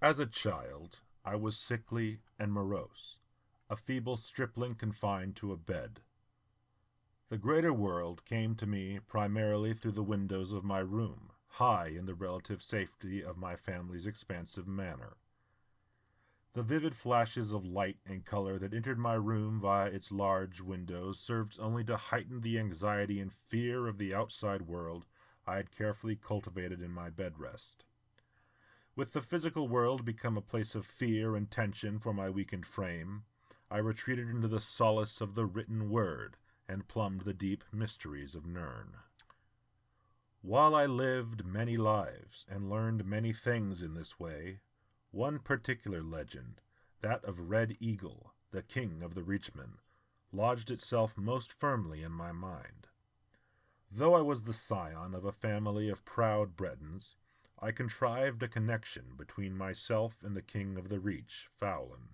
As a child, I was sickly and morose, a feeble stripling confined to a bed. The greater world came to me primarily through the windows of my room, high in the relative safety of my family's expansive manor. The vivid flashes of light and color that entered my room via its large windows served only to heighten the anxiety and fear of the outside world I had carefully cultivated in my bed rest. With the physical world become a place of fear and tension for my weakened frame, I retreated into the solace of the written word and plumbed the deep mysteries of Nirn. While I lived many lives and learned many things in this way, one particular legend, that of Red Eagle, the king of the Reachmen, lodged itself most firmly in my mind. Though I was the scion of a family of proud Bretons, I contrived a connection between myself and the king of the Reach, Fowlin.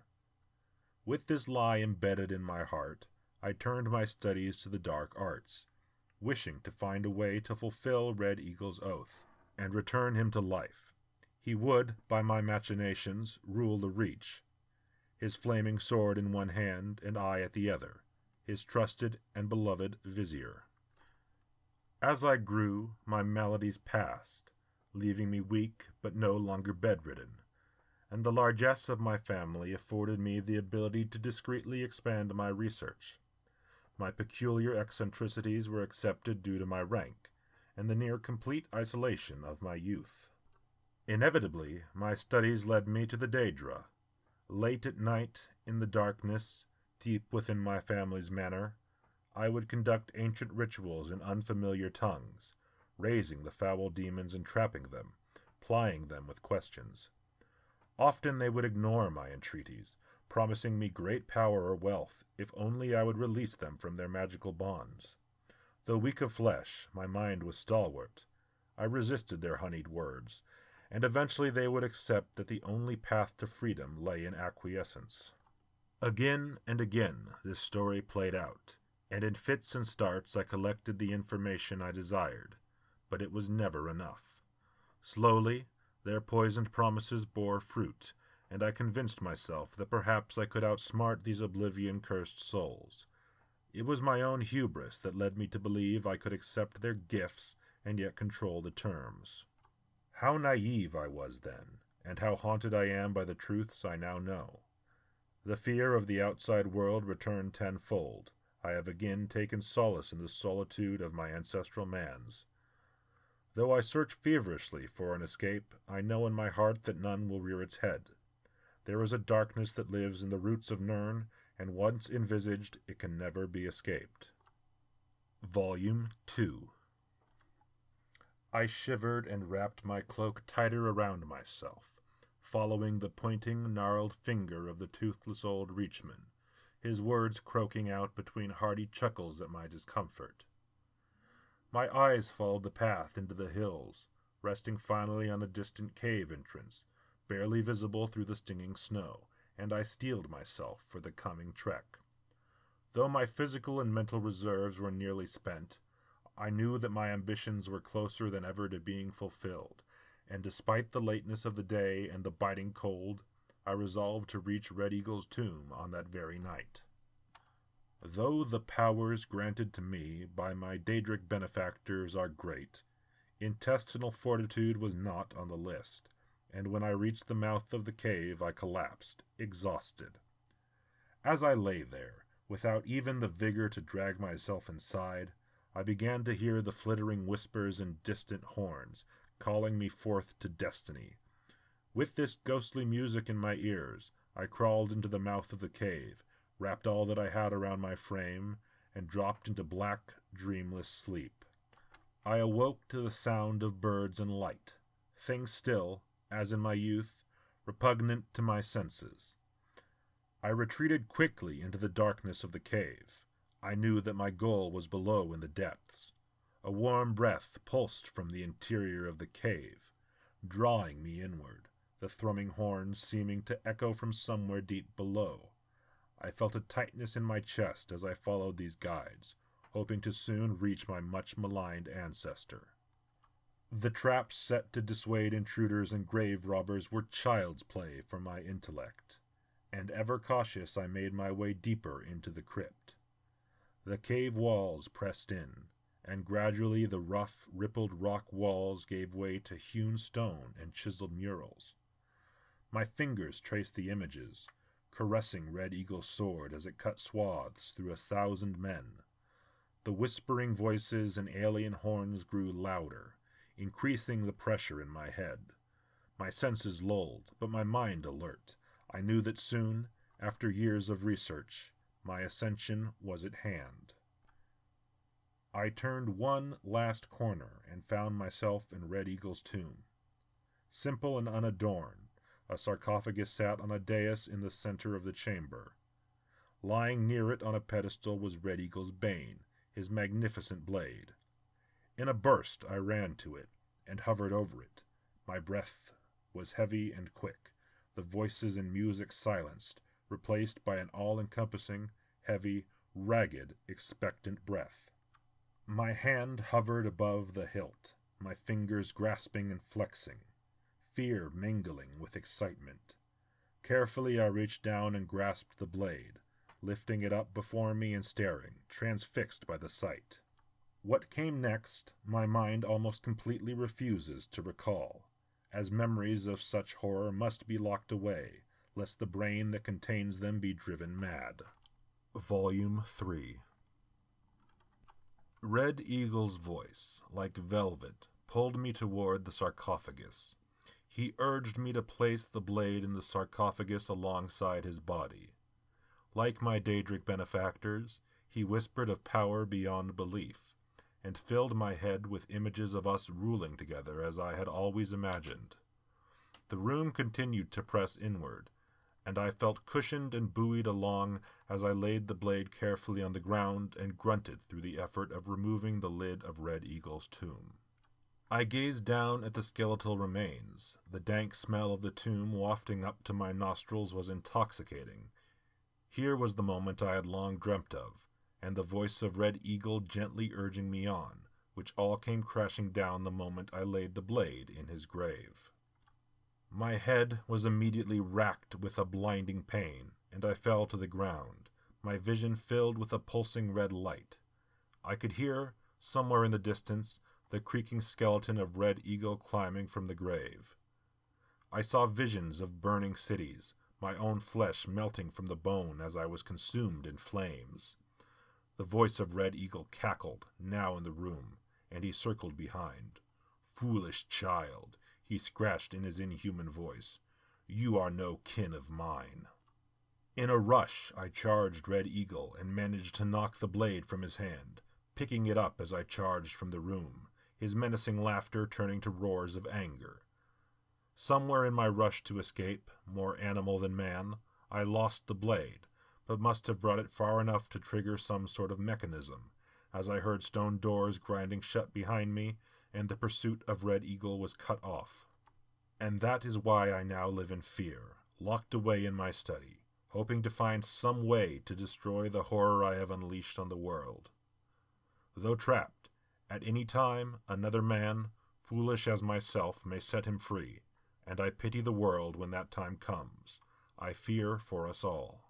With this lie embedded in my heart, I turned my studies to the dark arts, wishing to find a way to fulfill Red Eagle's oath, and return him to life. He would, by my machinations, rule the Reach, his flaming sword in one hand and I at the other, his trusted and beloved vizier. As I grew, my maladies passed, leaving me weak but no longer bedridden, and the largesse of my family afforded me the ability to discreetly expand my research. My peculiar eccentricities were accepted due to my rank, and the near-complete isolation of my youth. Inevitably, my studies led me to the Daedra. Late at night, in the darkness, deep within my family's manor, I would conduct ancient rituals in unfamiliar tongues, raising the foul demons and trapping them, plying them with questions. Often they would ignore my entreaties, promising me great power or wealth if only I would release them from their magical bonds. Though weak of flesh, my mind was stalwart. I resisted their honeyed words, and eventually they would accept that the only path to freedom lay in acquiescence. Again and again this story played out, and in fits and starts I collected the information I desired, but it was never enough. Slowly, their poisoned promises bore fruit, and I convinced myself that perhaps I could outsmart these oblivion-cursed souls. It was my own hubris that led me to believe I could accept their gifts and yet control the terms. How naive I was then, and how haunted I am by the truths I now know. The fear of the outside world returned tenfold. I have again taken solace in the solitude of my ancestral manse. Though I search feverishly for an escape, I know in my heart that none will rear its head. There is a darkness that lives in the roots of Nirn, and once envisaged, it can never be escaped. Volume 2. I shivered and wrapped my cloak tighter around myself, following the pointing, gnarled finger of the toothless old Reachman, his words croaking out between hearty chuckles at my discomfort. My eyes followed the path into the hills, resting finally on a distant cave entrance, barely visible through the stinging snow, and I steeled myself for the coming trek. Though my physical and mental reserves were nearly spent, I knew that my ambitions were closer than ever to being fulfilled, and despite the lateness of the day and the biting cold, I resolved to reach Red Eagle's tomb on that very night. Though the powers granted to me by my Daedric benefactors are great, intestinal fortitude was not on the list, and when I reached the mouth of the cave I collapsed, exhausted. As I lay there, without even the vigor to drag myself inside, I began to hear the flittering whispers and distant horns, calling me forth to destiny. With this ghostly music in my ears, I crawled into the mouth of the cave, wrapped all that I had around my frame, and dropped into black, dreamless sleep. I awoke to the sound of birds and light, things still, as in my youth, repugnant to my senses. I retreated quickly into the darkness of the cave. I knew that my goal was below in the depths. A warm breath pulsed from the interior of the cave, drawing me inward, the thrumming horns seeming to echo from somewhere deep below. I felt a tightness in my chest as I followed these guides, hoping to soon reach my much-maligned ancestor. The traps set to dissuade intruders and grave robbers were child's play for my intellect, and ever cautious I made my way deeper into the crypt. The cave walls pressed in, and gradually the rough, rippled rock walls gave way to hewn stone and chiseled murals. My fingers traced the images, caressing Red Eagle's sword as it cut swaths through 1,000 men. The whispering voices and alien horns grew louder, increasing the pressure in my head. My senses lulled, but my mind alert. I knew that soon, after years of research, my ascension was at hand. I turned one last corner and found myself in Red Eagle's tomb. Simple and unadorned, a sarcophagus sat on a dais in the center of the chamber. Lying near it on a pedestal was Red Eagle's bane, his magnificent blade. In a burst I ran to it, and hovered over it. My breath was heavy and quick, the voices and music silenced, replaced by an all-encompassing, heavy, ragged, expectant breath. My hand hovered above the hilt, my fingers grasping and flexing, fear mingling with excitement. Carefully I reached down and grasped the blade, lifting it up before me and staring, transfixed by the sight. What came next, my mind almost completely refuses to recall, as memories of such horror must be locked away, lest the brain that contains them be driven mad. Volume 3. Red Eagle's voice, like velvet, pulled me toward the sarcophagus. He urged me to place the blade in the sarcophagus alongside his body. Like my Daedric benefactors, he whispered of power beyond belief, and filled my head with images of us ruling together as I had always imagined. The room continued to press inward, and I felt cushioned and buoyed along as I laid the blade carefully on the ground and grunted through the effort of removing the lid of Red Eagle's tomb. I gazed down at the skeletal remains. The dank smell of the tomb wafting up to my nostrils was intoxicating. Here was the moment I had long dreamt of, and the voice of Red Eagle gently urging me on, which all came crashing down the moment I laid the blade in his grave. My head was immediately racked with a blinding pain, and I fell to the ground, my vision filled with a pulsing red light. I could hear, somewhere in the distance, the creaking skeleton of Red Eagle climbing from the grave. I saw visions of burning cities, my own flesh melting from the bone as I was consumed in flames. The voice of Red Eagle cackled, now in the room, and he circled behind. "Foolish child," he scratched in his inhuman voice. "You are no kin of mine." In a rush, I charged Red Eagle and managed to knock the blade from his hand, picking it up as I charged from the room, his menacing laughter turning to roars of anger. Somewhere in my rush to escape, more animal than man, I lost the blade, but must have brought it far enough to trigger some sort of mechanism, as I heard stone doors grinding shut behind me, and the pursuit of Red Eagle was cut off. And that is why I now live in fear, locked away in my study, hoping to find some way to destroy the horror I have unleashed on the world. Though trapped, at any time another man, foolish as myself, may set him free, and I pity the world when that time comes. I fear for us all.